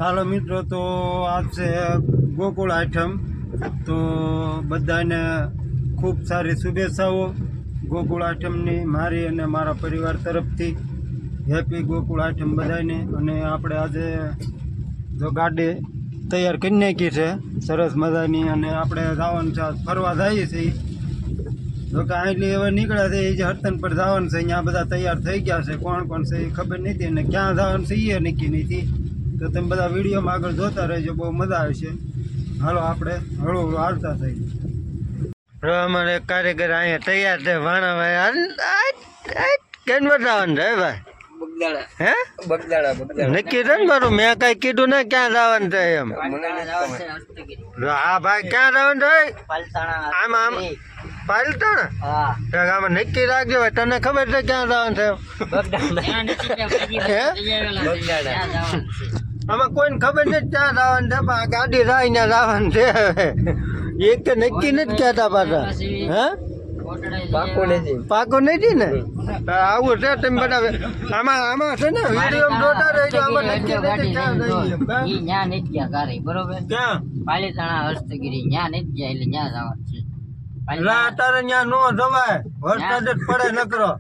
હાલો મિત્રો, તો આજ છે ગોકુળ આઠમ. તો બધાને ખૂબ સારી શુભેચ્છાઓ ગોકુળ આઠમની, મારી અને મારા પરિવાર તરફથી. હેપી ગોકુળ આઠમ બધાને. અને આપણે આજે જો ગાડી તૈયાર કરી નાખી છે સરસ મજાની, અને આપણે જવાનું છે ફરવા જઈએ છીએ. જો કે અહીંથી હવે નીકળ્યા છે એ જે હરતન પર જવાનું છે, અહીંયા બધા તૈયાર થઈ ગયા છે. કોણ કોણ છે એ ખબર નથી, અને ક્યાં જવાનું છે એ નક્કી નથી. તો તમે બધા વિડીયોમાં આગળ જોતા રહેજો, બહુ મજા આવશે. હાલો આપણે હળવું હળવું હાલતા થઈએ. અમારે કારીગર અહીંયા તૈયાર છે, ભાણાભાઈ કેમ બતાવવાનું છે ભાઈ? હે બગદાણા નક્કી છે ને મારું? મેં કઈ કીધું ને ક્યાં જવાનું છે એમ. હા ભાઈ, ક્યાં જવાનું છે? આમ આમ પાલતાણા? આમાં નક્કી રાખજો ભાઈ, તને ખબર છે ક્યાં જવાનું છે? આમાં કોઈને ખબર નથી ક્યાં જવાનું છે, પણ ગાડી જાય ને જવાનું છે. એક તો નક્કી નથી કહેતા પાછા. હે પાકો નથી ને? આવું છે તમે બધા આમાં છે ને વિડીયો જોતા રહેજો. આમાં નક્કી નથી ક્યાં જઈએ. ન્યા નથી ગયા ગારે, બરોબર? ક્યાં? પાલીતાણા હસ્તગીરી ન્યા નથી ગયા, એટલે ન્યા જવાનું છે. અત્યારે ત્યાં નો જવાય, વરસાદ જ પડે નકરો.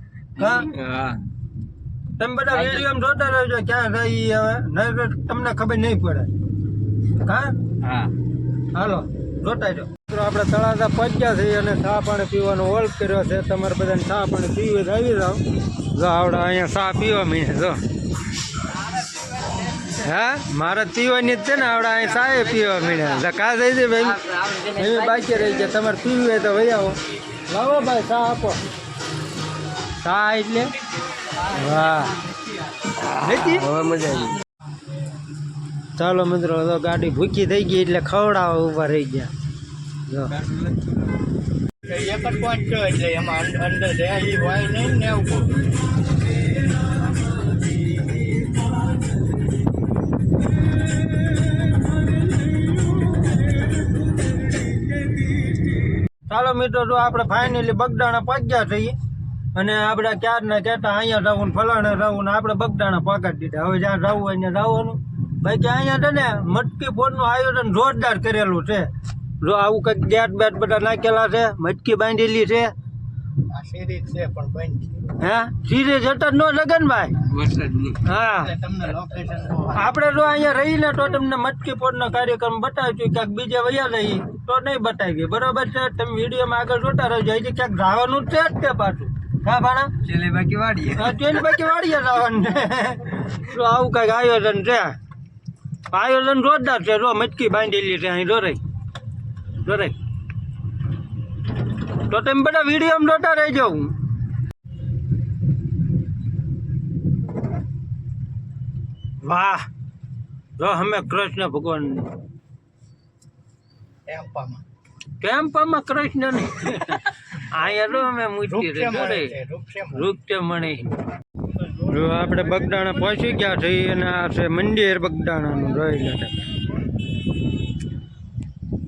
તમે બધા વિડીયો જોતા રહેજો ક્યાં જઈએ હવે, નહીં તો તમને ખબર નહીં પડે. હા હાલો જોતા જો. આપણે તળાજા પહોંચ્યા છીએ અને ચા પાણી પીવાનો ઓલ્ડ કર્યો છે. તમારે બધાને ચા પાણી પીવી આવી જાવ. જો આવડે અહીંયા ચા પીવા મીને જો. હા મારે પીવાની જ છે ને, આવડે અહીં ચા પીવા મીને. કા થઈ છે ભાઈ, એવી બાકી રહી ગયા. તમારે પીવી હોય તો ભાઈ આવો, લાવો ભાઈ ચા આપો. ચા એટલે વાહ નથી મજા આવી. ચાલો મિત્રો, તો ગાડી ભૂખી થઈ ગઈ એટલે ખવડાવવા ઊભા રહી ગયા. જો એક જ પોઈન્ટ છે એટલે એમાં અંદર જાય હોય નહીં ને એવું. ચાલો મિત્રો, જો આપણે ફાઇનલી બગદાણા પહોંચ્યા છીએ. અને આપણે ક્યારના કહેતા અહીંયા જવું ને ફલાણે જવું ને, આપણે બગદાણા પહોંચાડી દીધા. હવે જ્યાં જવું હોય ત્યાં જવાનું. બાકી અહીંયા છે ને મટકી ફોડનું આયોજન જોરદાર કરેલું છે. જો આવું કંઈક ગેટ બેટ બધા નાખેલા છે, મટકી બાંધેલી છે. હે સિરીઝ હતા નો લગનભાઈ? હા આપણે જો અહીંયા રહીને તો તમને મટકી ફોડનો કાર્યક્રમ બતાવીશું. ક્યાંક બીજે વયા જઈએ તો નહીં બતાવીએ, બરોબર છે? તમે વિડીયોમાં આગળ જોતા રહેજો. હજી ક્યાંક જવાનું છે જ તે પાછું. હા ભાણા ચેલીબાકી વાડીએ જવાનું છે. તો આવું કંઈક આયોજન છે. આયોજન જોરદાર છે. જો મટકી બાંધેલી છે અહીં, જોરાઈ તો તમે બધા વિડીયો જોતા રહેજો. વાહ, જો અમે કૃષ્ણ ભગવાન કેમ્પામાં કૃષ્ણ ને અહીંયા જો અમે મૂકી રૂપચમણી. જો આપણે બગદાણા પહોંચી ગયા છીએ અને આ છે મંદિર બગદાણાનું રહેલું છે.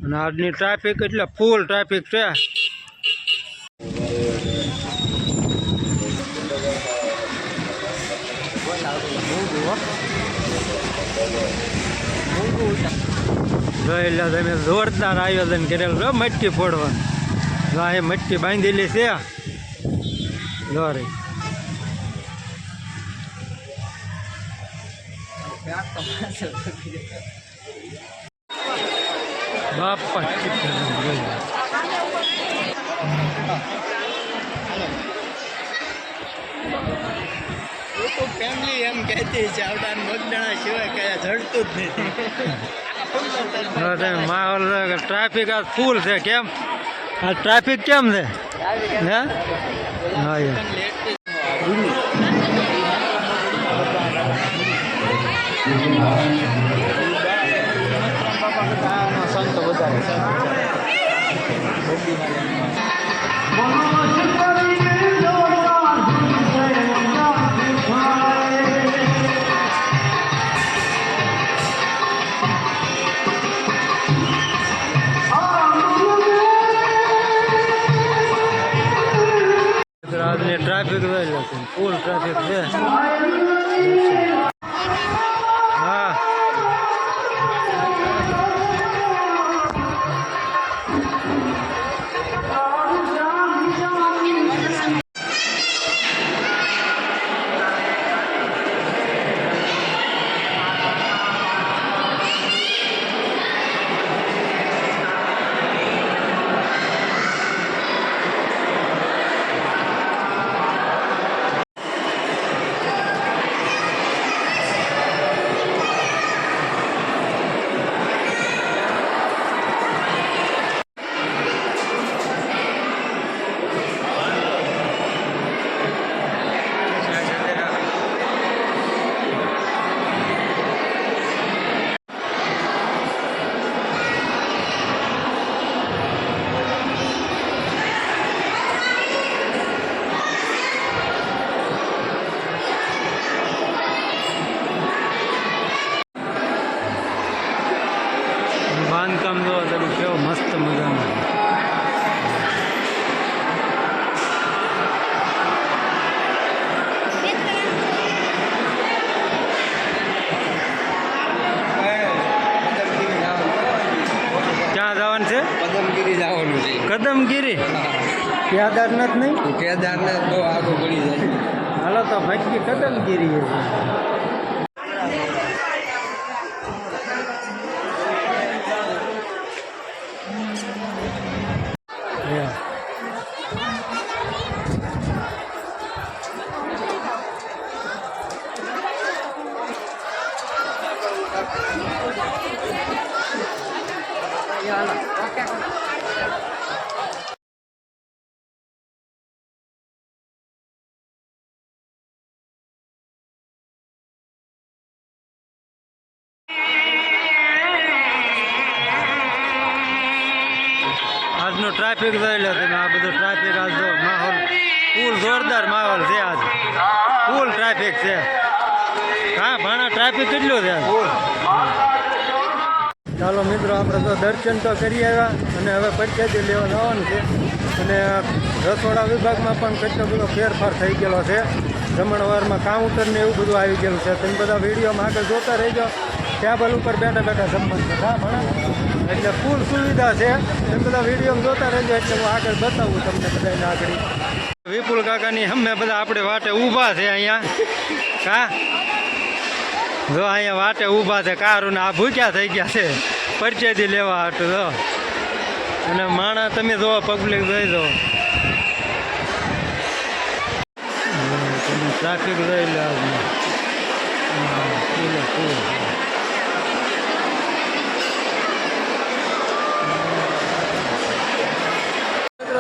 અને આજની ટ્રાફિક એટલે ફૂલ ટ્રાફિક છે. એટલે તમે જોરદાર આયોજન કરેલું છે મટકી ફોડવાનું. જો આ મટકી બાંધેલી છે. બાપા ફેમિલી એમ કહેતી છે આવડા બગદાણા સિવાય કયા જડતું જ નથી. માહોલ ટ્રાફિક આ ફૂલ છે. કેમ આ ટ્રાફિક કેમ છે? હે હા સંતો વધારે ટ્રાફિક ફૂલ ટ્રાફિક છે. હા કદમગીરી કેદારનાથ નહીં કેદારનાથ બહુ આગળ પડી જાય. હાલો તો ભટકી કદમગીરી છે. આજનો ટ્રાફિક જોઈ લો તમે. આ બધો ટ્રાફિક આજ જો માહોલ ફૂલ જોરદાર માહોલ છે. આજ ફૂલ ટ્રાફિક છે. હા ભાણા ટ્રાફિક કેટલું છે આજ? ચાલો મિત્રો, આપણે તો દર્શન તો કરી આવ્યા અને હવે પરસાદી લેવા જવાનું છે. અને રસોડા વિભાગમાં પણ કેટલો બધો ફેરફાર થઈ ગયેલો છે. જમણવારમાં કાઉન્ટર ને એવું બધું આવી ગયેલું છે. તમે બધા વિડીયોમાં આગળ જોતા રહેજો. ટેબલ ઉપર બેઠા બેઠા જમવાનું છે. હા ભણા, એટલે ફૂલ સુવિધા છે. તમે બધા વિડીયોમાં જોતા રહેજો એટલે હું આગળ બતાવું તમને બધાને આગળ. વિપુલ કાકાની અમે બધા આપણે વાટે ઊભા છે અહીંયા. હા જો અહીંયા વાટે ઊભા છે. કારું આ ભૂખ્યા થઈ ગયા છે પરચેદી લેવા હાટું. જો અને માણા તમે જો પબ્લિક જોઈ દો. ટ્રાફિક જોઈ લે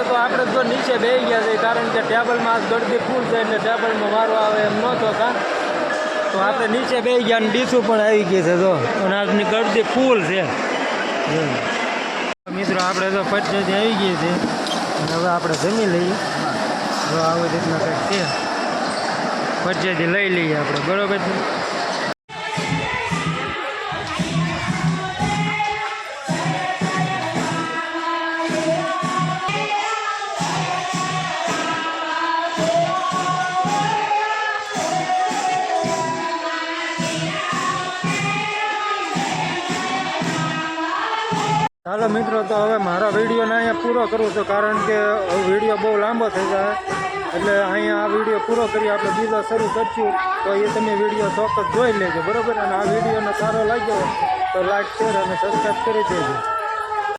તો આપણે જો નીચે બેસી ગયા છે કારણ કે ટેબલમાં ગળદી ફૂલ છે એટલે ટેબલમાં વારો આવે એમ નહોતો. તો આપણે નીચે બેસી ગયા અને ડીશું પણ આવી ગઈ છે. જો અને આજની ગળદી ફૂલ છે. મિત્રો આપણે તો પરચેદી આવી ગઈ છે અને હવે આપણે જમી લઈએ. જો આવી રીતના કંઈક છે. પરચેદી લઈ લઈએ આપણે, બરોબર છે. ચાલો મિત્રો, તો હવે મારા વિડીયોને અહીંયા પૂરો કરું છું કારણ કે વિડીયો બહુ લાંબો થઈ જાય. એટલે અહીંયા આ વિડીયો પૂરો કરી આપણે બીજો શરૂ કરશું. તો એ તમે વિડીયો ચોક્કસ જોઈ લેજો, બરાબર. અને આ વિડીયોને સારો લાગ્યો તો લાઈક, શેર અને સબસ્ક્રાઈબ કરી દેજો.